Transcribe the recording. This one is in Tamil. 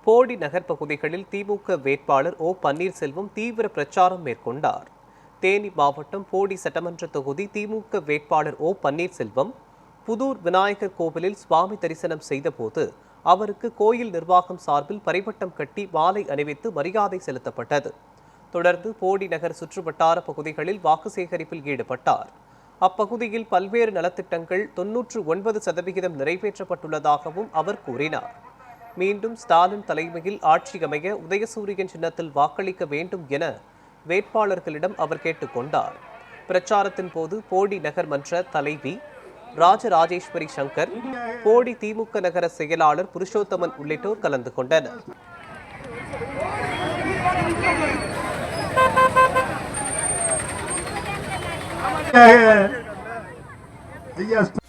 போடி நகர் பகுதிகளில் திமுக வேட்பாளர் ஓ பன்னீர்செல்வம் தீவிர பிரச்சாரம் மேற்கொண்டார். தேனி மாவட்டம் போடி சட்டமன்ற தொகுதி திமுக வேட்பாளர் ஓ பன்னீர்செல்வம் புதூர் விநாயகர் கோவிலில் சுவாமி தரிசனம் செய்தபோது அவருக்கு கோயில் நிர்வாகம் சார்பில் பரிவட்டம் கட்டி மாலை அணிவித்து மரியாதை செலுத்தப்பட்டது. தொடர்ந்து போடி நகர் சுற்றுவட்டார பகுதிகளில் வாக்கு சேகரிப்பில் ஈடுபட்டார். அப்பகுதியில் பல்வேறு நலத்திட்டங்கள் 99% நிறைவேற்றப்பட்டுள்ளதாகவும் அவர் கூறினார். மீண்டும் ஸ்டாலின் தலைமையில் ஆட்சி அமைய உதயசூரியன் சின்னத்தில் வாக்களிக்க வேண்டும் என வேட்பாளர்களிடம் அவர் கேட்டுக்கொண்டார். பிரச்சாரத்தின் போது போடி நகர் மன்ற தலைவி ராஜராஜேஸ்வரி சங்கர், போடி திமுக நகர செயலாளர் புருஷோத்தமன் உள்ளிட்டோர் கலந்து கொண்டனர். Yes.